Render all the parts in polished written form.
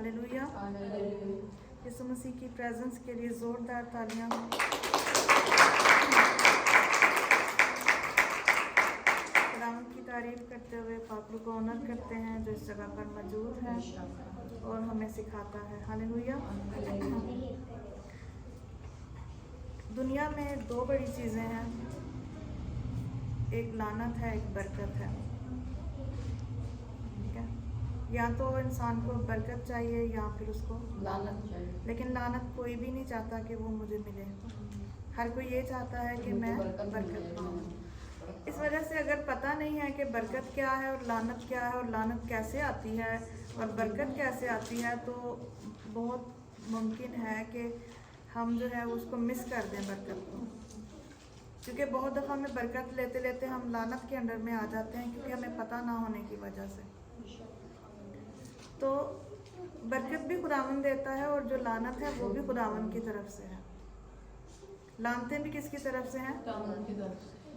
Hallelujah. यीशु मसीह की presence के लिए जोरदार तालियां। खुदावंद की तारीफ करते हुए पापड़ू को ऑनर करते हैं जो इस जगह पर मौजूद है और हमें सिखाता है। हालेलुया। दुनिया में दो बड़ी चीज़ें हैं, एक लानत है, एक बरकत है। ठीक है, या तो इंसान को बरकत चाहिए या फिर उसको लानत चाहिए। लेकिन लानत कोई भी नहीं चाहता कि वो मुझे मिले। हर कोई ये चाहता है कि मैं बरकत पाऊँ। इस वजह से अगर पता नहीं है कि बरकत क्या है और लानत क्या है और लानत कैसे आती है और बरकत कैसे आती है, तो बहुत मुमकिन है कि हम जो है उसको मिस कर दें बरकत को। क्योंकि बहुत दफ़ा हमें बरकत लेते लेते हम लानत के अंडर में आ जाते हैं क्योंकि हमें पता ना होने की वजह से। तो बरकत भी खुदावंद देता है और जो लानत है वो भी खुदावंद की तरफ से है। लानतें भी किसकी तरफ से हैं?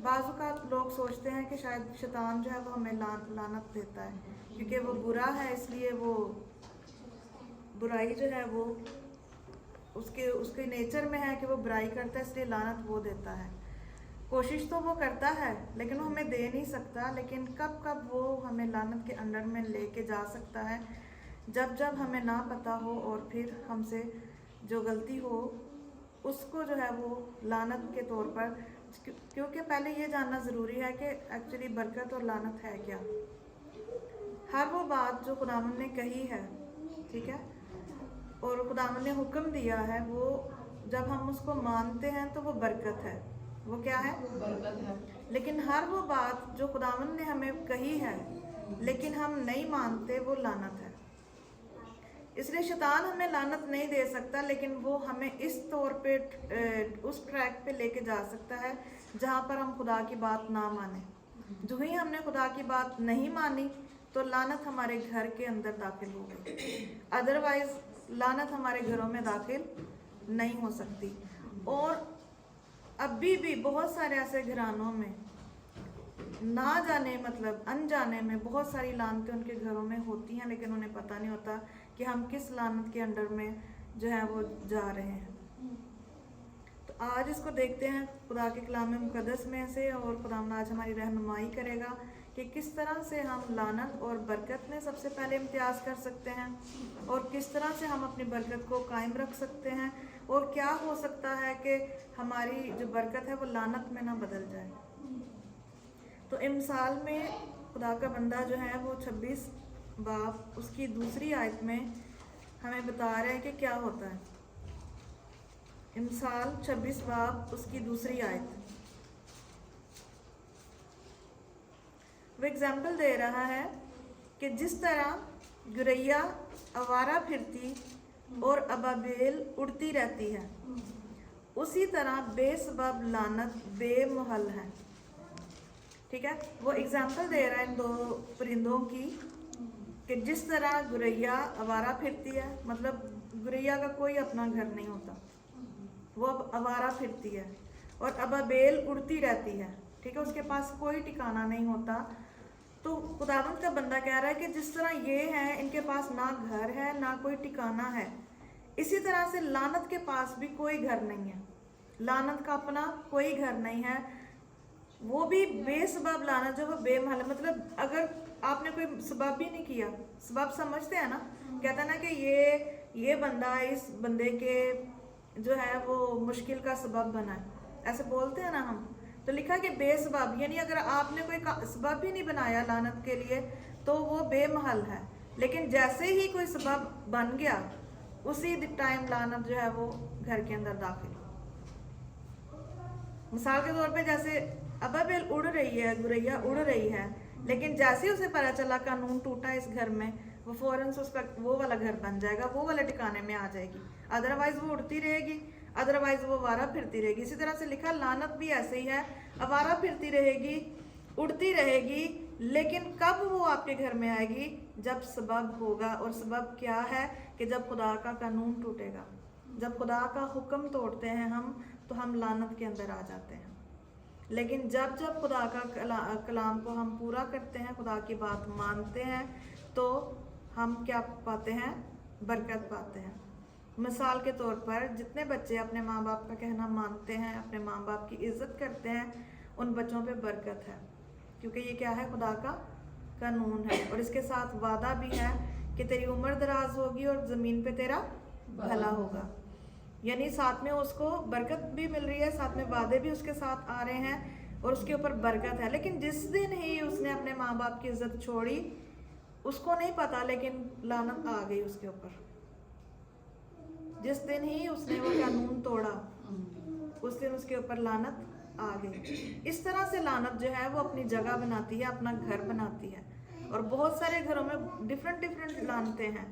बाज़ औक़ात लोग सोचते हैं कि शायद शैतान जो है वो हमें लानत देता है क्योंकि वो बुरा है, इसलिए वो बुराई जो है वो उसके नेचर में है कि वो बुराई करता है, इसलिए लानत वो देता है। कोशिश तो वो करता है लेकिन वो हमें दे नहीं सकता। लेकिन कब कब वो हमें लानत के अंडर में लेके जा सकता है, जब जब हमें ना पता हो और फिर हमसे जो गलती हो उसको जो है वो लानत के तौर पर। क्योंकि पहले ये जानना ज़रूरी है कि एक्चुअली बरकत और लानत है क्या। हर वो बात जो खुदावंद ने कही है, ठीक है, और खुदावंद ने हुक्म दिया है, वो जब हम उसको मानते हैं तो वो बरकत है। वो क्या है? बरकत है। लेकिन हर वो बात जो खुदावंद ने हमें कही है लेकिन हम नहीं मानते, वो लानत है। इसलिए शैतान हमें लानत नहीं दे सकता, लेकिन वो हमें इस तौर पे उस ट्रैक पे लेके जा सकता है जहाँ पर हम खुदा की बात ना माने। जो ही हमने खुदा की बात नहीं मानी तो लानत हमारे घर के अंदर दाखिल हो गई। अदरवाइज लानत हमारे घरों में दाखिल नहीं हो सकती। और अभी भी बहुत सारे ऐसे घरानों में ना जाने मतलब अनजाने में बहुत सारी लानतें उनके घरों में होती हैं, लेकिन उन्हें पता नहीं होता कि हम किस लानत के अंडर में जो है वो जा रहे हैं। तो आज इसको देखते हैं खुदा के कलाम मुकद्दस में से, और खुदा आज हमारी रहनुमाई करेगा कि किस तरह से हम लानत और बरकत में सबसे पहले इम्तियाज़ कर सकते हैं और किस तरह से हम अपनी बरकत को कायम रख सकते हैं, और क्या हो सकता है कि हमारी जो बरकत है वो लानत में ना बदल जाए। तो इमसाल में खुदा का बंदा जो है वो 26 बाब उसकी दूसरी आयत में हमें बता रहे हैं कि क्या होता है। इमसाल 26 बाब उसकी दूसरी आयत, वो एग्जाम्पल दे रहा है कि जिस तरह गुरैया आवारा फिरती और अबाबेल उड़ती रहती है, उसी तरह बेसबब लानत बेमहल है। ठीक है, वो एग्जाम्पल दे रहा है इन दो परिंदों की कि जिस तरह गुरैया आवारा फिरती है, मतलब गुरैया का कोई अपना घर नहीं होता, वो अब आवारा फिरती है, और अबाबेल उड़ती रहती है। ठीक है, उसके पास कोई ठिकाना नहीं होता। तो खुदावंद का बंदा कह रहा है कि जिस तरह ये है, इनके पास ना घर है ना कोई ठिकाना है, इसी तरह से लानत के पास भी कोई घर नहीं है। लानत का अपना कोई घर नहीं है, वो भी बेसबब लानत जो वो बेमहल, मतलब अगर आपने कोई सबब भी नहीं किया। सबब समझते हैं ना, कहता है ना कि ये बंदा इस बंदे के जो है वो मुश्किल का सबब बना है, ऐसे बोलते हैं ना हम। तो लिखा कि बेसबब, यानी अगर आपने कोई सबब भी नहीं बनाया लानत के लिए तो वो बेमहल है। लेकिन जैसे ही कोई सबब बन गया, उसी टाइम लानत जो है वो घर के अंदर दाखिल। मिसाल के तौर पे जैसे अबाबेल उड़ रही है, गुरैया उड़ रही है, लेकिन जैसे उसे पता चला कानून टूटा इस घर में, वो फौरन से उसका वो वाला घर बन जाएगा, वो वाले ठिकाने में आ जाएगी। अदरवाइज वो उड़ती रहेगी, अदरवाइज वो आवारा फिरती रहेगी। इसी तरह से लिखा लानत भी ऐसे ही है, आवारा फिरती रहेगी, उड़ती रहेगी, लेकिन कब वो आपके घर में आएगी? जब सबब होगा। और सबब क्या है? कि जब खुदा का कानून टूटेगा, जब खुदा का हुक्म तोड़ते हैं हम, तो हम लानत के अंदर आ जाते हैं। लेकिन जब जब खुदा का कलाम को हम पूरा करते हैं, खुदा की बात मानते हैं, तो हम क्या पाते हैं? बरकत पाते हैं। मिसाल के तौर पर जितने बच्चे अपने माँ बाप का कहना मानते हैं, अपने माँ बाप की इज्जत करते हैं, उन बच्चों पे बरकत है, क्योंकि ये क्या है, खुदा का कानून है। और इसके साथ वादा भी है कि तेरी उम्र दराज होगी और ज़मीन पे तेरा भला होगा। यानी साथ में उसको बरकत भी मिल रही है, साथ में वादे भी उसके साथ आ रहे हैं और उसके ऊपर बरकत है। लेकिन जिस दिन ही उसने अपने माँ बाप की इज्जत छोड़ी, उसको नहीं पता, लेकिन लानत आ गई उसके ऊपर। जिस दिन ही उसने वो कानून तोड़ा, उस दिन उसके ऊपर लानत आ गई। इस तरह से लानत जो है वो अपनी जगह बनाती है, अपना घर बनाती है। और बहुत सारे घरों में डिफरेंट डिफरेंट लानतें हैं,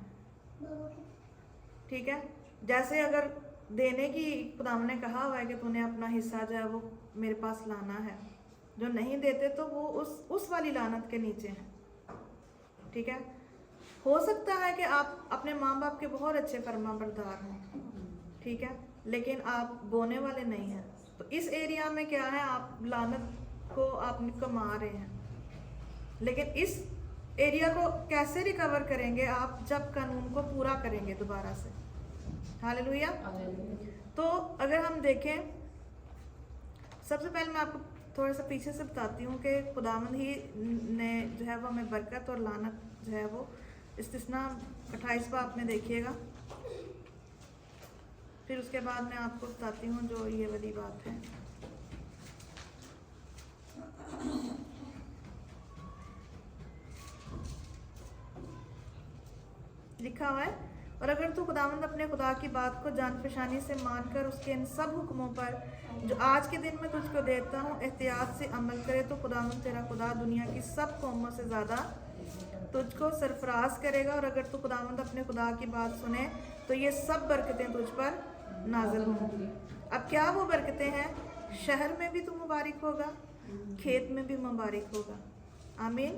ठीक है। जैसे अगर देने की, खुदाम ने कहा हुआ है कि तूने अपना हिस्सा जो है वो मेरे पास लाना है, जो नहीं देते तो वो उस वाली लानत के नीचे हैं, ठीक है। हो सकता है कि आप अपने माँ बाप के बहुत अच्छे फरमाबरदार हों, ठीक है, लेकिन आप बोने वाले नहीं हैं, तो इस एरिया में क्या है, आप लानत को आप कमा रहे हैं। लेकिन इस एरिया को कैसे रिकवर करेंगे आप, जब कानून को पूरा करेंगे दोबारा से। हालेलुया। तो अगर हम देखें, सबसे पहले मैं आपको थोड़ा सा पीछे से बताती हूँ कि खुदावंद ही ने जो है वो हमें बरकत और लानत जो है वो इस्तिस्ना 28 बाब में देखिएगा, फिर उसके बाद मैं आपको बताती हूँ जो ये वाली बात है। लिखा हुआ है, और अगर तू खुदावंद अपने खुदा की बात को जान पहचानी से मानकर उसके इन सब हुक्मों पर जो आज के दिन में तुझको देता हूँ एहतियात से अमल करे, तो खुदावंद तेरा खुदा दुनिया की सब कौमों से ज़्यादा तुझको सरफराज करेगा। और अगर तू खुदावंद अपने खुदा की बात सुने तो ये सब बरकतें तुझ पर नाजिल होंगी। अब क्या वो बरकतें हैं? शहर में भी तू मुबारक होगा, खेत में भी मुबारक होगा। आमीन।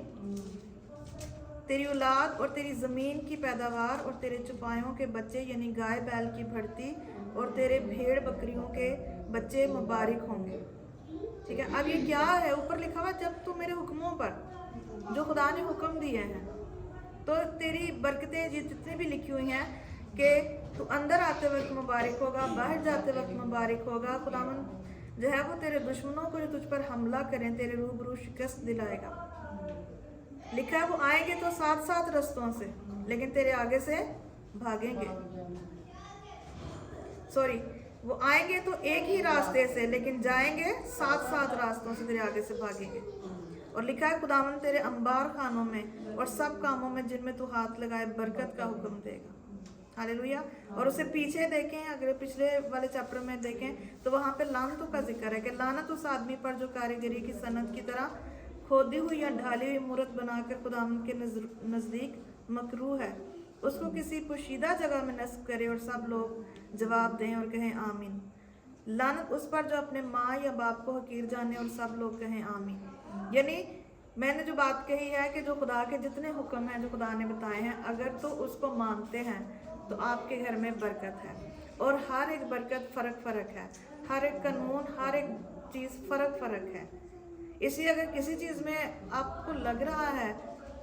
तेरी औलाद और तेरी ज़मीन की पैदावार और तेरे चौपायों के बच्चे यानी गाय बैल की भर्ती और तेरे भेड़ बकरियों के बच्चे मुबारक होंगे, ठीक है। अब ये क्या है? ऊपर लिखा हुआ जब तू मेरे हुक्मों पर, जो खुदा ने हुक्म दिए हैं, तो तेरी बरकतें जितनी भी लिखी हुई हैं कि तू अंदर आते वक्त मुबारक होगा, बाहर जाते वक्त मुबारक होगा। खुदावंद जो है वो तेरे दुश्मनों को जो तुझ पर हमला करें तेरे रूबरू शिकस्त दिलाएगा। लिखा है वो आएंगे तो 7-7 रास्तों से, लेकिन तेरे आगे से भागेंगे। सॉरी, वो आएंगे तो एक ही रास्ते से, लेकिन जाएंगे 7-7 रास्तों से, तेरे आगे से भागेंगे। और लिखा है खुदावंद तेरे अंबार खानों में और सब कामों में जिनमें तू हाथ लगाए बरकत का हुक्म देगा। हालेलुया। और उसे पीछे देखें, अगर पिछले वाले चैप्टर में देखें तो वहाँ पे लानतों का जिक्र है कि लानत उस आदमी पर जो कारीगरी की सनत की तरह खोदी हुई या ढाली हुई मूरत बनाकर खुदावंद के नज़दीक मकरूह है। उसको किसी पोशीदा जगह में नस्ब करे और सब लोग जवाब दें और कहें आमीन। लानत उस पर जो अपने माँ या बाप को हकीर जाने और सब लोग कहें आमीन। यानी मैंने जो बात कही है कि जो खुदा के जितने हुक्म हैं जो खुदा ने बताए हैं, अगर तो उसको मानते हैं तो आपके घर में बरकत है। और हर एक बरकत फ़र्क फ़र्क है, हर एक कानून, हर एक चीज़ फ़र्क फ़र्क है। इसलिए अगर किसी चीज़ में आपको लग रहा है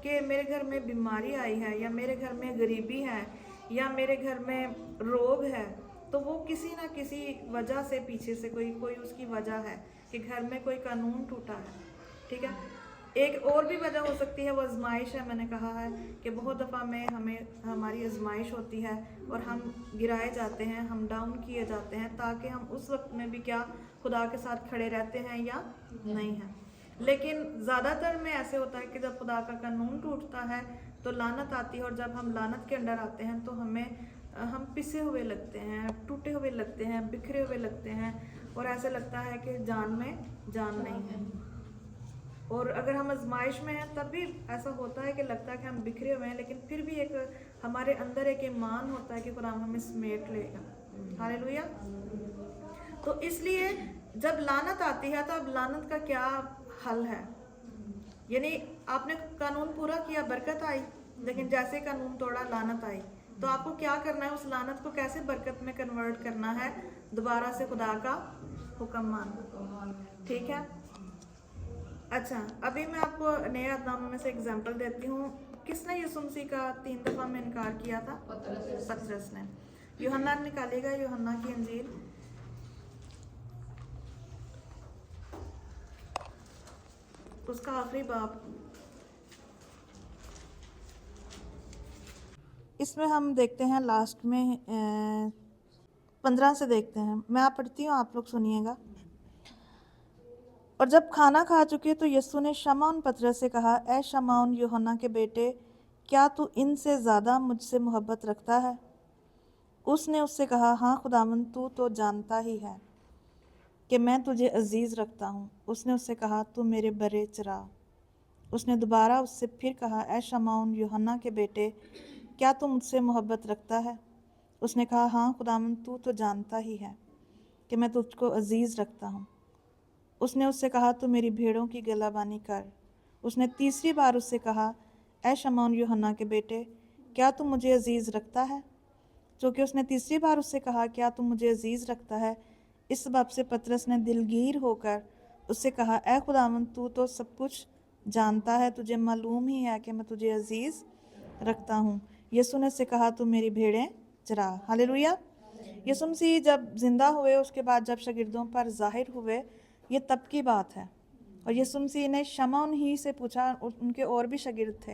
कि मेरे घर में बीमारी आई है, या मेरे घर में गरीबी है, या मेरे घर में रोग है, तो वो किसी ना किसी वजह से पीछे से कोई उसकी वजह है कि घर में कोई कानून टूटा है, ठीक है। एक और भी वजह हो सकती है, वो आजमाइश है। मैंने कहा है कि बहुत दफ़ा में हमारी आजमाइश होती है और हम गिराए जाते हैं, हम डाउन किए जाते हैं, ताकि हम उस वक्त में भी क्या खुदा के साथ खड़े रहते हैं या नहीं हैं। लेकिन ज़्यादातर में ऐसे होता है कि जब खुदा का कानून टूटता है तो लानत आती है, और जब हम लानत के अंडर आते हैं तो हम पिसे हुए लगते हैं, टूटे हुए लगते हैं, बिखरे हुए लगते हैं, और ऐसे लगता है कि जान में जान नहीं है। और अगर हम आजमाइश में हैं तब भी ऐसा होता है कि लगता है कि हम बिखरे हुए हैं, लेकिन फिर भी एक हमारे अंदर एक ईमान होता है कि खुदा हमें समेट लेगा। हालेलुया। तो इसलिए जब लानत आती है तो अब लानत का क्या हल है? यानी आपने कानून पूरा किया, बरकत आई, लेकिन जैसे कानून तोड़ा लानत आई, तो आपको क्या करना है? उस लानत को कैसे बरकत में कन्वर्ट करना है? दोबारा से खुदा का हुक्म मानना, ठीक है। अच्छा, अभी मैं आपको नए अहदनामे में से एग्जाम्पल देती हूँ। किसने यीशु मसीह का 3 दफ़ा में इनकार किया था? पतरस ने। यूहन्ना निकालेगा, यूहन्ना की इंजील उसका आखिरी बाब। इसमें हम देखते हैं लास्ट में 15 से देखते हैं। मैं आप पढ़ती हूँ, आप लोग सुनिएगा। और जब खाना खा चुके तो यीशु ने शमौन पतरस से कहा, ए शमौन यूहन्ना के बेटे, क्या तू इनसे ज़्यादा मुझसे मोहब्बत रखता है? उसने उससे कहा, हाँ खुदावंद, तू तो जानता ही है कि मैं तुझे अजीज़ रखता हूँ। उसने उससे कहा, तू मेरे बरे चरा। उसने दोबारा उससे फिर कहा, ए शमौन यूहन्ना के बेटे, क्या तू मुझसे मोहब्बत रखता है? उसने कहा, हाँ खुदावंद, तू तो जानता ही है कि मैं तुझको अजीज़ रखता हूँ। उसने उससे कहा, तू मेरी भेड़ों की गलाबानी कर। उसने तीसरी बार उससे कहा, ए शमौन यूहन्ना के बेटे, क्या तू मुझे अजीज़ रखता है? चूँकि उसने तीसरी बार उससे कहा, क्या तू मुझे अजीज़ रखता है, इस बात से पतरस ने दिलगीर होकर उससे कहा, ए खुदावंद, तू तो सब कुछ जानता है, तुझे मालूम ही है कि मैं तुझे अजीज़ रखता हूँ। यीशु ने उससे कहा, तू मेरी भेड़ें चरा। हालेलुया। यीशु मसीह जब जिंदा हुए, उसके बाद जब शागिर्दों पर जाहिर हुए, ये तब की बात है। और यीशु मसीह ने शमौन ही से पूछा, उनके और भी शागिर्द थे,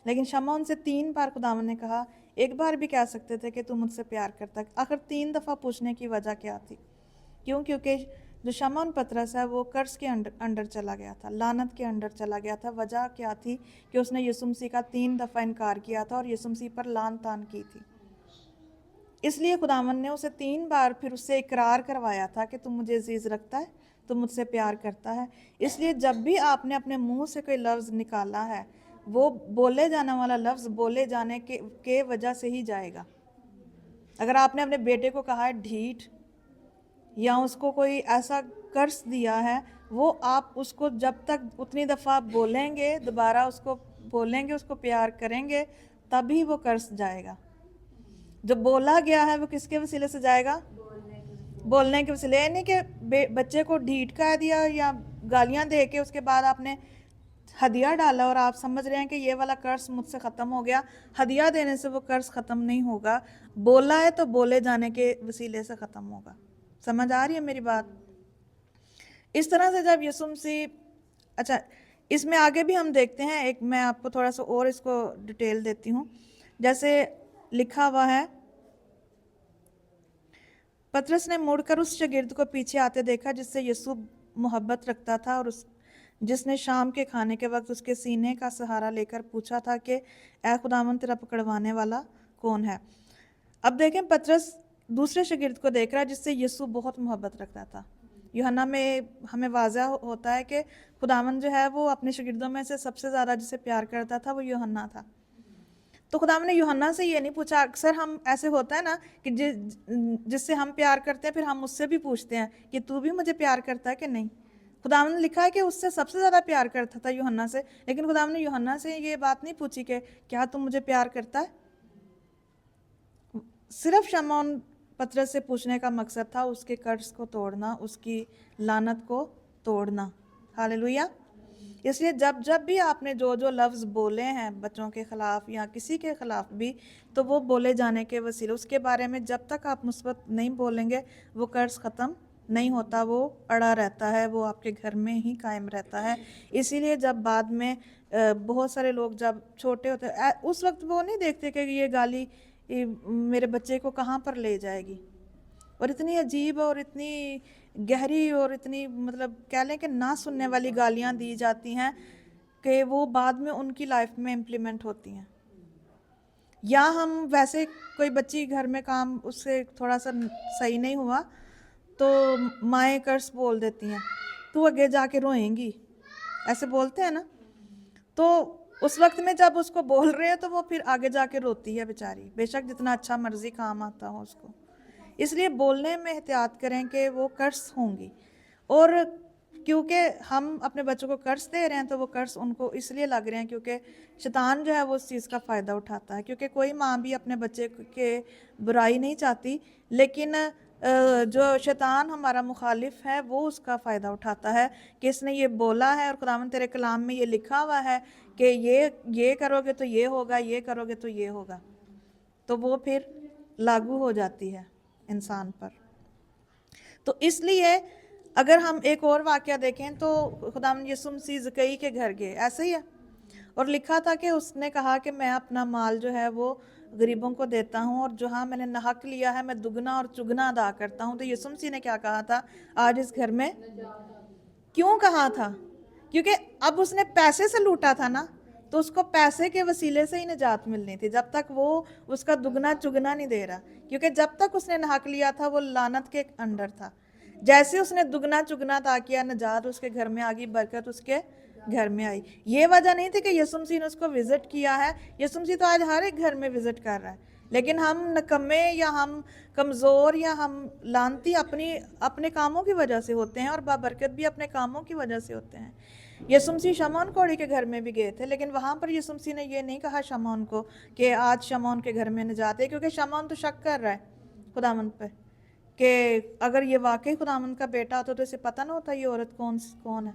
लेकिन शमौन से 3 बार खुदावंद ने कहा। एक बार भी कह सकते थे कि तू मुझसे प्यार करता है। आखिर 3 दफ़ा पूछने की वजह क्या थी? क्यों? क्योंकि जो शमौन पतरस है वो कर्ज के अंडर चला गया था, लानत के अंडर चला गया था। वजह क्या थी? कि उसने यीशु मसीह का 3 दफ़ा इनकार किया था और यीशु मसीह पर लान तान की थी। इसलिए खुदावंद ने उसे 3 बार फिर उससे इकरार करवाया था कि तू मुझे अजीज़ रखता है, तू मुझसे प्यार करता है। इसलिए जब भी आपने अपने मुंह से कोई लफ्ज़ निकाला है, वो बोले जाने वाला लफ्ज़ बोले जाने के वजह से ही जाएगा। अगर आपने अपने बेटे को कहा है ढीठ, या उसको कोई ऐसा कर्ज दिया है, वो आप उसको जब तक उतनी दफ़ा बोलेंगे, दोबारा उसको बोलेंगे, उसको प्यार करेंगे, तभी वो कर्ज जाएगा। जो बोला गया है वो किसके वसीले से जाएगा? बोलने के वसीले। नहीं कि बच्चे को ढीठ कह दिया या गालियां दे के उसके बाद आपने हदिया डाला और आप समझ रहे हैं कि ये वाला कर्ज मुझसे ख़त्म हो गया। हदिया देने से वो कर्ज ख़त्म नहीं होगा। बोला है तो बोले जाने के वसीले से ख़त्म होगा। समझ आ रही है मेरी बात? इस तरह से जब यीशु मसीह, अच्छा इसमें आगे भी हम देखते हैं, एक मैं आपको थोड़ा सा और इसको डिटेल देती हूँ। जैसे लिखा हुआ है, पतरस ने मुड़कर उस शागिर्द को पीछे आते देखा जिससे यीशु मोहब्बत रखता था और जिसने शाम के खाने के वक्त उसके सीने का सहारा लेकर पूछा था कि ए खुदावंद, तेरा पकड़वाने वाला कौन है? अब देखें, पतरस दूसरे शागिर्द को देख रहा है जिससे यीशु बहुत मोहब्बत रखता था। यूहन्ना में हमें वाज़ा होता है कि खुदावंद जो है वो अपने शागिर्दों में से सबसे ज़्यादा जिसे प्यार करता था वो यूहन्ना था। तो खुदावंद ने यूहन्ना से ये नहीं पूछा। अक्सर हम ऐसे होता है ना कि जिससे हम प्यार करते हैं फिर हम उससे भी पूछते हैं कि तू भी मुझे प्यार करता है कि नहीं। खुदावंद ने लिखा है कि उससे सबसे ज़्यादा प्यार करता था यूहन्ना से, लेकिन खुदावंद ने यूहन्ना से ये बात नहीं पूछी कि क्या तू मुझे प्यार करता है। सिर्फ शमौन पतरस से पूछने का मकसद था उसके कर्ज को तोड़ना, उसकी लानत को तोड़ना। हालेलुया। इसलिए जब जब भी आपने जो जो लफ्ज़ बोले हैं बच्चों के ख़िलाफ़ या किसी के ख़िलाफ़ भी, तो वो बोले जाने के वसीले, उसके बारे में जब तक आप मुस्बत नहीं बोलेंगे वो कर्ज ख़त्म नहीं होता, वो अड़ा रहता है, वो आपके घर में ही कायम रहता है। इसीलिए जब बाद में बहुत सारे लोग जब छोटे होते उस वक्त वो नहीं देखते कि ये गाली मेरे बच्चे को कहाँ पर ले जाएगी। और इतनी अजीब और इतनी गहरी और इतनी मतलब कह लें कि ना सुनने वाली गालियाँ दी जाती हैं कि वो बाद में उनकी लाइफ में इम्प्लीमेंट होती हैं। या हम वैसे कोई बच्ची घर में काम उससे थोड़ा सा सही नहीं हुआ तो माएँ कर्स बोल देती हैं, तू आगे जाके रोएंगी, ऐसे बोलते हैं ना। तो उस वक्त में जब उसको बोल रहे हैं तो वो फिर आगे जाके रोती है बेचारी, बेशक जितना अच्छा मर्जी काम आता हो उसको। इसलिए बोलने में एहतियात करें कि वो कर्ज होंगी। और क्योंकि हम अपने बच्चों को कर्ज दे रहे हैं तो वो कर्ज उनको इसलिए लग रहे हैं क्योंकि शैतान जो है वो उस चीज़ का फ़ायदा उठाता है। क्योंकि कोई माँ भी अपने बच्चे के बुराई नहीं चाहती, लेकिन جو شیطان ہمارا مخالف ہے وہ اس کا فائدہ اٹھاتا ہے کہ اس نے یہ بولا ہے اور خداوند تیرے کلام میں یہ لکھا ہوا ہے کہ یہ کرو گے تو یہ ہوگا، یہ کرو گے تو یہ ہوگا، تو وہ پھر لاگو ہو جاتی ہے انسان پر۔ تو اس لیے اگر ہم ایک اور واقعہ دیکھیں تو خداوند یسوع مسیح زکئی کے گھر گئے، ایسے ہی ہے، اور لکھا تھا کہ اس نے کہا کہ میں اپنا مال جو ہے وہ غریبوں کو دیتا ہوں، اور جہاں میں نے نحق لیا ہے میں دگنا اور چگنا ادا کرتا ہوں۔ تو یسوع مسیح نے کیا کہا تھا؟ آج اس گھر میں کیوں کہا تھا؟ کیونکہ اب اس نے پیسے سے لوٹا تھا نا، تو اس کو پیسے کے وسیلے سے ہی نجات ملنی تھی، جب تک وہ اس کا دگنا چگنا نہیں دے رہا، کیونکہ جب تک اس نے نحق لیا تھا وہ لعنت کے انڈر تھا۔ جیسے اس نے دگنا چگنا عطا کیا، نجات اس کے گھر میں آ گئی، برکت اس کے گھر میں آئی۔ یہ وجہ نہیں تھی کہ یسوع مسیح نے اس کو وزٹ کیا ہے، یسوع مسیح تو آج ہر ایک گھر میں وزٹ کر رہا ہے، لیکن ہم نکمے یا ہم کمزور یا ہم لعنتی اپنے کاموں کی وجہ سے ہوتے ہیں، اور بابرکت بھی اپنے کاموں کی وجہ سے ہوتے ہیں۔ یسوع مسیح شمعون کوڑی کے گھر میں بھی گئے تھے، لیکن وہاں پر یسوع مسیح نے یہ نہیں کہا شمعون کو کہ آج شمعون کے گھر میں نجات ہے، کیونکہ شمعون تو شک کر رہا ہے خداوند پہ کہ اگر یہ واقعی خداوند کا بیٹا ہوتا تو اسے پتہ نہ ہوتا یہ عورت کون ہے۔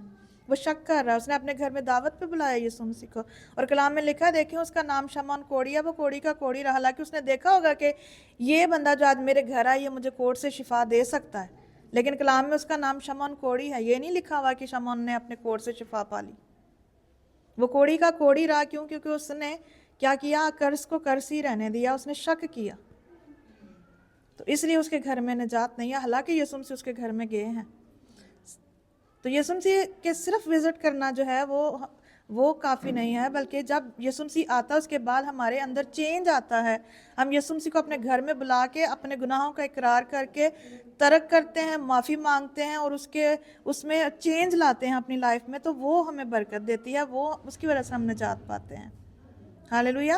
وہ شک کر رہا ہے، اس نے اپنے گھر میں دعوت پہ بلایا یسوع مسیح کو، اور کلام میں لکھا دیکھیں اس کا نام شمعون کوڑی ہے، وہ کوڑی کا کوڑی رہا، حالانکہ اس نے دیکھا ہوگا کہ یہ بندہ جو آج میرے گھر آئے یہ مجھے کوڑ سے شفا دے سکتا ہے، لیکن کلام میں اس کا نام شمعون کوڑی ہے، یہ نہیں لکھا ہوا کہ شمعون نے اپنے کوڑ سے شفا پا لی۔ وہ کوڑی کا کوڑی رہا، کیونکہ اس نے کیا کیا؟ قرض کو قرض ہی رہنے دیا، اس نے شک کیا، تو اس لیے اس کے گھر میں نجات نہیں ہے، حالانکہ یسوع مسیح اس کے گھر میں گئے ہیں۔ تو یسوع مسیح کے صرف وزٹ کرنا جو ہے وہ کافی نہیں ہے، بلکہ جب یسوع مسیح آتا ہے اس کے بعد ہمارے اندر چینج آتا ہے، ہم یسوع مسیح کو اپنے گھر میں بلا کے اپنے گناہوں کا اقرار کر کے ترک کرتے ہیں، معافی مانگتے ہیں، اور اس میں چینج لاتے ہیں اپنی لائف میں، تو وہ ہمیں برکت دیتی ہے، وہ اس کی وجہ سے ہم نجات پاتے ہیں۔ ہاللیلویہ۔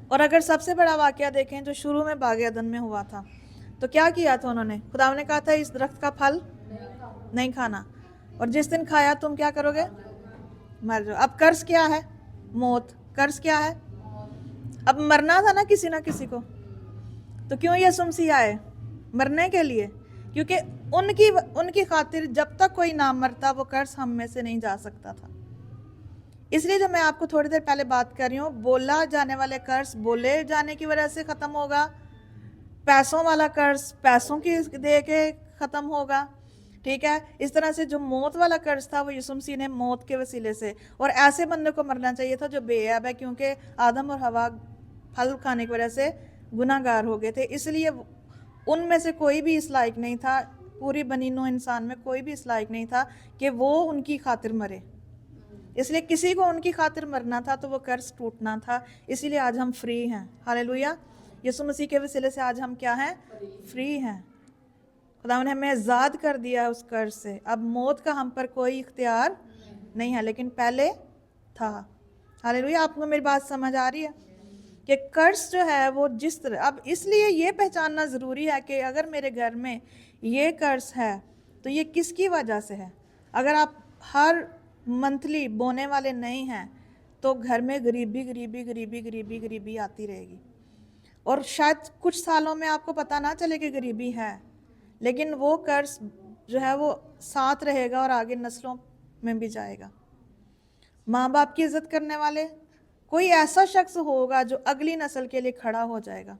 اور اگر سب سے بڑا واقعہ دیکھیں جو شروع میں باغ عدن میں ہوا تھا، تو کیا کیا تھا انہوں نے؟ خدا نے کہا تھا اس درخت کا پھل نہیں کھانا، اور جس دن کھایا تم کیا کرو گے؟ مر جاؤ۔ اب قرض کیا ہے؟ موت۔ قرض کیا ہے؟ اب مرنا تھا نا کسی نہ کسی کو، تو کیوں یسوع مسیح آئے؟ مرنے کے لیے، کیونکہ ان کی خاطر جب تک کوئی نہ مرتا وہ قرض ہم میں سے نہیں جا سکتا تھا۔ اس لیے جو میں آپ کو تھوڑی دیر پہلے بات کر رہی ہوں، بولا جانے والے قرض بولے جانے کی وجہ سے ختم ہوگا، پیسوں والا قرض پیسوں کی دے کے ختم ہوگا، ٹھیک ہے؟ اس طرح سے جو موت والا قرض تھا وہ یسوع مسیح نے موت کے وسیلے سے، اور ایسے بندے کو مرنا چاہیے تھا جو بے عیب ہے، کیونکہ آدم اور حوا پھل کھانے کی وجہ سے گناہ گار ہو گئے تھے، اس لیے ان میں سے کوئی بھی اس لائق نہیں تھا، پوری بنی نوع انسان میں کوئی بھی اس لائق نہیں تھا کہ وہ ان کی خاطر مرے، اس لیے کسی کو ان کی خاطر مرنا تھا تو وہ قرض ٹوٹنا تھا، اسی لیے آج ہم فری ہیں۔ ہاللیلویہ۔ یسوع مسیح کے وسیلے سے آج ہم کیا ہیں؟ فری ہیں۔ خدا نے ہمیں آزاد کر دیا اس قرض سے، اب موت کا ہم پر کوئی اختیار نہیں ہے، لیکن پہلے تھا۔ ہاللیلویہ۔ آپ کو میری بات سمجھ آ رہی ہے کہ قرض جو ہے وہ جس طرح، اب اس لیے یہ پہچاننا ضروری ہے کہ اگر میرے گھر میں یہ قرض ہے تو یہ کس کی وجہ سے ہے۔ اگر آپ ہر منتھلی بونے والے نہیں ہیں تو گھر میں غریبی غریبی غریبی غریبی غریبی آتی رہے گی، اور شاید کچھ سالوں میں آپ کو پتہ نہ چلے کہ غریبی ہے، لیکن وہ قرض جو ہے وہ ساتھ رہے گا اور آگے نسلوں میں بھی جائے گا۔ ماں باپ کی عزت کرنے والے کوئی ایسا شخص ہوگا جو اگلی نسل کے لیے کھڑا ہو جائے گا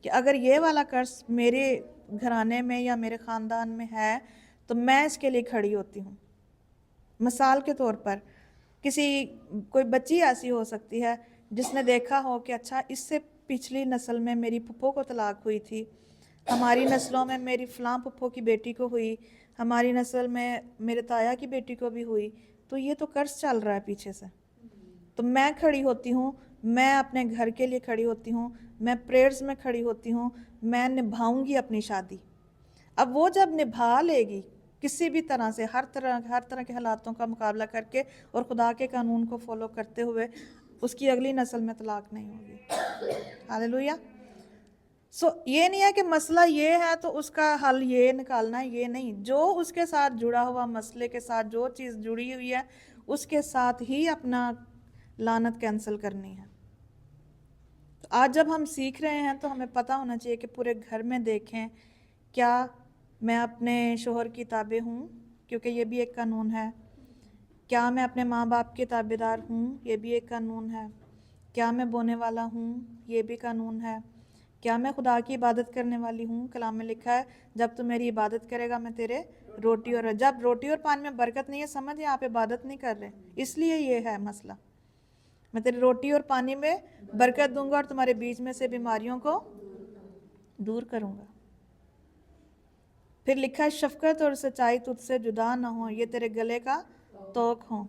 کہ اگر یہ والا قرض میرے گھرانے میں یا میرے خاندان میں ہے تو میں اس کے لیے کھڑی ہوتی ہوں۔ مثال کے طور پر کوئی بچی ایسی ہو سکتی ہے جس نے دیکھا ہو کہ اچھا اس سے پچھلی نسل میں میری پھپھو کو طلاق ہوئی تھی، ہماری نسلوں میں میری فلاں پھپھو کی بیٹی کو ہوئی، ہماری نسل میں میرے تایا کی بیٹی کو بھی ہوئی، تو یہ تو قرض چل رہا ہے پیچھے سے، تو میں کھڑی ہوتی ہوں، میں اپنے گھر کے لیے کھڑی ہوتی ہوں، میں پریئرز میں کھڑی ہوتی ہوں، میں نبھاؤں گی اپنی شادی۔ اب وہ جب نبھا لے گی کسی بھی طرح سے، ہر طرح کے حالاتوں کا مقابلہ کر کے اور خدا کے قانون کو فالو کرتے ہوئے، اس کی اگلی نسل میں طلاق نہیں ہوگی۔ ہاللیلویہ۔ یہ نہیں ہے کہ مسئلہ یہ ہے تو اس کا حل یہ نکالنا ہے، یہ نہیں، جو اس کے ساتھ جڑا ہوا مسئلے کے ساتھ جو چیز جڑی ہوئی ہے اس کے ساتھ ہی اپنا لعنت کینسل کرنی ہے۔ تو آج جب ہم سیکھ رہے ہیں تو ہمیں پتہ ہونا چاہیے کہ پورے گھر میں دیکھیں کیا میں اپنے شوہر کی تابع ہوں، کیونکہ یہ بھی ایک قانون ہے. کیا میں اپنے ماں باپ کے تابع دار ہوں، یہ بھی ایک قانون ہے. کیا میں بونے والا ہوں، یہ بھی قانون ہے. کیا میں خدا کی عبادت کرنے والی ہوں؟ کلام میں لکھا ہے جب تو میری عبادت کرے گا میں تیرے روٹی اور جب روٹی اور پانی میں برکت نہیں ہے، سمجھ آپ عبادت نہیں کر رہے، اس لیے یہ ہے مسئلہ. میں تیری روٹی اور پانی میں برکت دوں گا اور تمہارے بیچ میں سے بیماریوں کو دور کروں گا. پھر لکھا ہے شفقت اور سچائی تجھ سے جدا نہ ہو، یہ تیرے گلے کا توق ہو.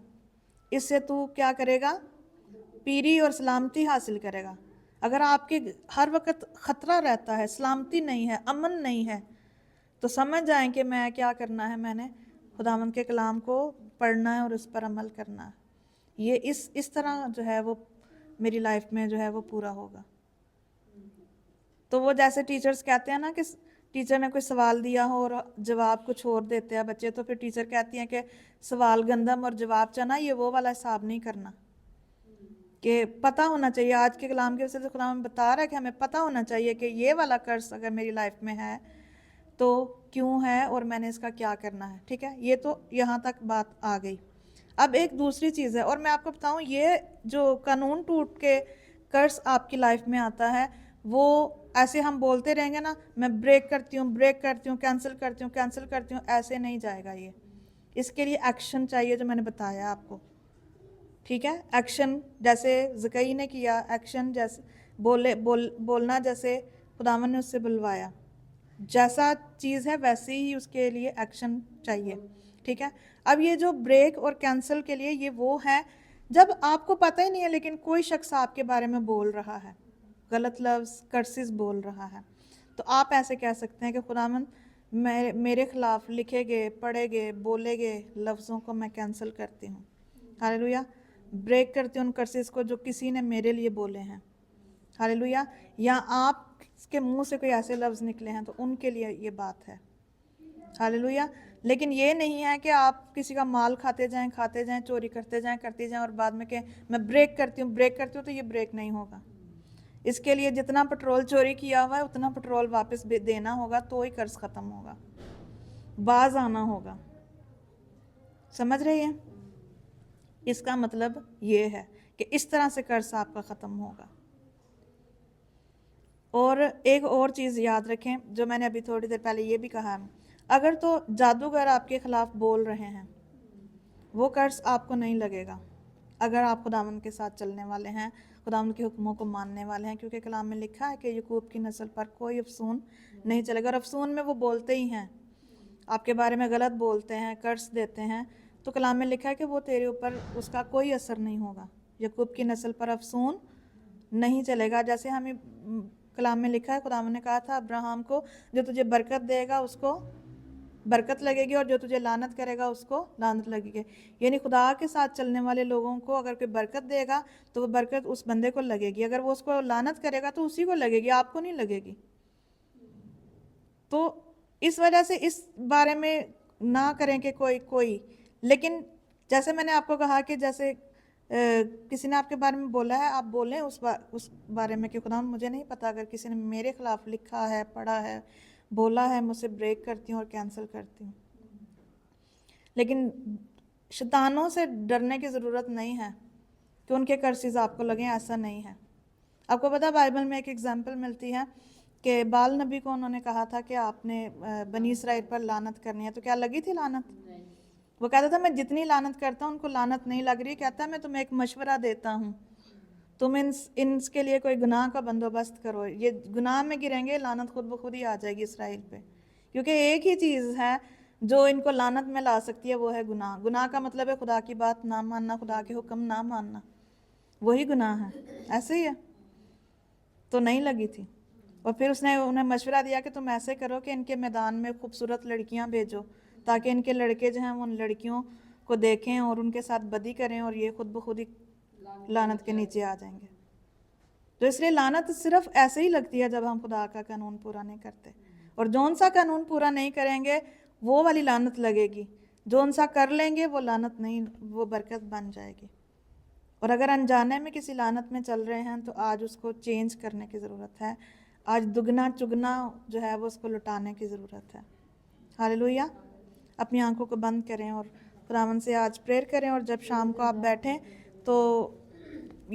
اس سے تو کیا کرے گا؟ پیری اور سلامتی حاصل کرے گا. اگر آپ کے ہر وقت خطرہ رہتا ہے، سلامتی نہیں ہے، امن نہیں ہے، تو سمجھ جائیں کہ میں کیا کرنا ہے، میں نے خداوند کے کلام کو پڑھنا ہے اور اس پر عمل کرنا ہے. یہ اس طرح جو ہے وہ میری لائف میں جو ہے وہ پورا ہوگا. تو وہ جیسے ٹیچرز کہتے ہیں نا کہ ٹیچر نے کوئی سوال دیا ہو اور جواب کچھ اور دیتے ہیں بچے، تو پھر ٹیچر کہتی ہیں کہ سوال گندم اور جواب چنا. یہ وہ والا حساب نہیں کرنا، کہ پتہ ہونا چاہیے. آج کے کلام کے وجہ سے خدا ہمیں بتا رہا ہے کہ ہمیں پتہ ہونا چاہیے کہ یہ والا قرض اگر میری لائف میں ہے تو کیوں ہے اور میں نے اس کا کیا کرنا ہے. ٹھیک ہے، یہ تو یہاں تک بات آ گئی. اب ایک دوسری چیز ہے، اور میں آپ کو بتاؤں یہ جو قانون ٹوٹ کے قرض آپ کی لائف میں آتا ہے، وہ ایسے ہم بولتے رہیں گے نا، میں بریک کرتی ہوں، کینسل کرتی ہوں، ایسے نہیں جائے گا. یہ اس کے لیے ایکشن چاہیے جو میں نے بتایا آپ کو. ٹھیک ہے، ایکشن جیسے زکئی نے کیا، ایکشن جیسے بولنا جیسے خداوند نے اس سے بلوایا، جیسا چیز ہے ویسے ہی اس کے لیے ایکشن چاہیے. ٹھیک ہے، اب یہ جو بریک اور کینسل کے لیے یہ وہ ہے جب آپ کو پتہ ہی نہیں ہے لیکن کوئی شخص آپ کے بارے میں بول رہا ہے، غلط لفظ کرسز بول رہا ہے، تو آپ ایسے کہہ سکتے ہیں کہ خداوند میرے خلاف لکھے گئے، پڑھے گئے، بولے گئے لفظوں کو میں کینسل کرتی ہوں. ہاللیلویہ. بریک کرتی ہوں ان کرسز کو جو کسی نے میرے لیے بولے ہیں. ہاللیلویہ. یا آپ کے منہ سے کوئی ایسے لفظ نکلے ہیں تو ان کے لیے یہ بات ہے. ہاللیلویہ. لیکن یہ نہیں ہے کہ آپ کسی کا مال کھاتے جائیں، چوری کرتے جائیں اور بعد میں کہ میں بریک کرتی ہوں تو یہ بریک نہیں ہوگا. اس کے لیے جتنا پٹرول چوری کیا ہوا ہے اتنا پٹرول واپس دینا ہوگا تو ہی قرض ختم ہوگا، باز آنا ہوگا. سمجھ رہی ہیں؟ اس کا مطلب یہ ہے کہ اس طرح سے قرض آپ کا ختم ہوگا. اور ایک اور چیز یاد رکھیں جو میں نے ابھی تھوڑی دیر پہلے یہ بھی کہا ہے، اگر تو جادوگر آپ کے خلاف بول رہے ہیں وہ قرض آپ کو نہیں لگے گا اگر آپ خداوند کے ساتھ چلنے والے ہیں، خداوند کے حکموں کو ماننے والے ہیں، کیونکہ کلام میں لکھا ہے کہ یعقوب کی نسل پر کوئی افسون نہیں چلے گا. اور افسون میں وہ بولتے ہی ہیں، آپ کے بارے میں غلط بولتے ہیں، قرض دیتے ہیں، تو کلام میں لکھا ہے کہ وہ تیرے اوپر اس کا کوئی اثر نہیں ہوگا. یعقوب کی نسل پر افسون نہیں چلے گا. جیسے ہمیں کلام میں لکھا ہے، خداوند نے کہا تھا ابراہیم کو جو تجھے برکت دے گا اس کو برکت لگے گی اور جو تجھے لعنت کرے گا اس کو لعنت لگے گی. یعنی خدا کے ساتھ چلنے والے لوگوں کو اگر کوئی برکت دے گا تو وہ برکت اس بندے کو لگے گی، اگر وہ اس کو لعنت کرے گا تو اسی کو لگے گی، آپ کو نہیں لگے گی. تو اس وجہ سے اس بارے میں نہ کریں کہ کوئی لیکن جیسے میں نے آپ کو کہا کہ جیسے کسی نے آپ کے بارے میں بولا ہے، آپ بولیں اس بارے میں کہ خدا مجھے نہیں پتا، اگر کسی نے میرے خلاف لکھا ہے، پڑھا ہے، بولا ہے، مجھ سے بریک کرتی ہوں اور کینسل کرتی ہوں. لیکن شیطانوں سے ڈرنے کی ضرورت نہیں ہے کہ ان کے کرسز آپ کو لگیں، ایسا نہیں ہے. آپ کو پتا بائبل میں ایک ایگزامپل ملتی ہے کہ بال نبی کو انہوں نے کہا تھا کہ آپ نے بنی اسرائیل پر لعنت کرنی ہے، تو کیا لگی تھی لعنت؟ وہ کہتا تھا میں جتنی لعنت کرتا ہوں ان کو لعنت نہیں لگ رہی. کہتا ہے میں تمہیں ایک مشورہ دیتا ہوں، تم ان کے لیے کوئی گناہ کا بندوبست کرو، یہ گناہ میں گریں گے، لعنت خود بخود ہی آ جائے گی اسرائیل پہ. کیونکہ ایک ہی چیز ہے جو ان کو لعنت میں لا سکتی ہے، وہ ہے گناہ. گناہ کا مطلب ہے خدا کی بات نہ ماننا، خدا کے حکم نہ ماننا، وہی گناہ ہے. ایسے ہی ہے. تو نہیں لگی تھی. اور پھر اس نے انہیں مشورہ دیا کہ تم ایسے کرو کہ ان کے میدان میں خوبصورت لڑکیاں بھیجو تاکہ ان کے لڑکے جو ہیں وہ ان لڑکیوں کو دیکھیں اور ان کے ساتھ بدی کریں اور یہ خود بخود ہی لعنت کے نیچے آ جائیں گے. تو اس لیے لعنت صرف ایسے ہی لگتی ہے جب ہم خدا کا قانون پورا نہیں کرتے، اور جون سا قانون پورا نہیں کریں گے وہ والی لعنت لگے گی، جون سا کر لیں گے وہ لعنت نہیں، وہ برکت بن جائے گی. اور اگر انجانے میں کسی لعنت میں چل رہے ہیں تو آج اس کو چینج کرنے کی ضرورت ہے، آج دگنا چگنا جو ہے وہ اس کو لٹانے کی ضرورت ہے۔ ہاللویہ۔ اپنی آنکھوں کو بند کریں اور خداوند سے آج پریئر کریں، اور جب شام کو آپ بیٹھیں تو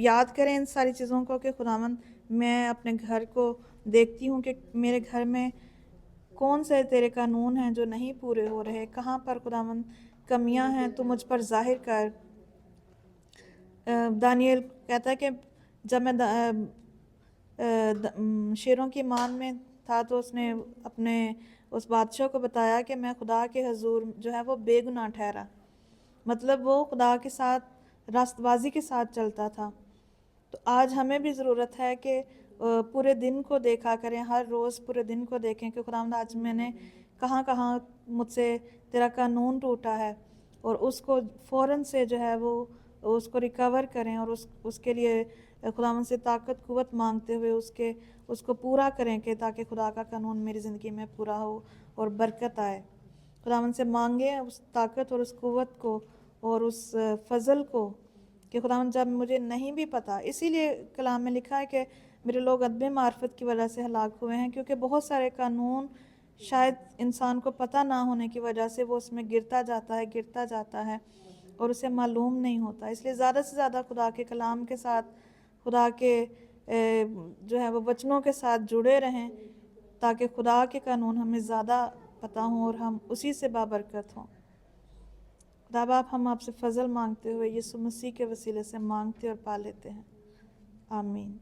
یاد کریں ان ساری چیزوں کو کہ خداوند میں اپنے گھر کو دیکھتی ہوں کہ میرے گھر میں کون سے تیرے قانون ہیں جو نہیں پورے ہو رہے، کہاں پر خداوند کمیاں ہیں تو مجھ پر ظاہر کر۔ دانیل کہتا ہے کہ جب میں شیروں کی مان میں تھا تو اس نے اپنے اس بادشاہ کو بتایا کہ میں خدا کے حضور جو ہے وہ بے گناہ ٹھہرا، مطلب وہ خدا کے ساتھ راست بازی کے ساتھ چلتا تھا۔ تو آج ہمیں بھی ضرورت ہے کہ پورے دن کو دیکھا کریں، ہر روز پورے دن کو دیکھیں کہ خداوند آج میں نے کہاں کہاں مجھ سے تیرا قانون ٹوٹا ہے، اور اس کو فوراً سے جو ہے وہ اس کو ریکور کریں، اور اس کے لیے خداوند سے طاقت قوت مانگتے ہوئے اس کو پورا کریں کہ تاکہ خدا کا قانون میری زندگی میں پورا ہو اور برکت آئے۔ خداوند سے مانگیں اس طاقت اور اس قوت کو اور اس فضل کو کہ خداوند جب مجھے نہیں بھی پتہ، اسی لیے کلام میں لکھا ہے کہ میرے لوگ ادب معرفت کی وجہ سے ہلاک ہوئے ہیں، کیونکہ بہت سارے قانون شاید انسان کو پتہ نہ ہونے کی وجہ سے وہ اس میں گرتا جاتا ہے اور اسے معلوم نہیں ہوتا۔ اس لیے زیادہ سے زیادہ خدا کے کلام کے ساتھ، خدا کے جو ہے وہ وچنوں کے ساتھ جڑے رہیں تاکہ خدا کے قانون ہمیں زیادہ پتہ ہوں اور ہم اسی سے بابرکت ہوں۔ خدا باپ، ہم آپ سے فضل مانگتے ہوئے یسوع مسیح کے وسیلے سے مانگتے اور پا لیتے ہیں، آمین۔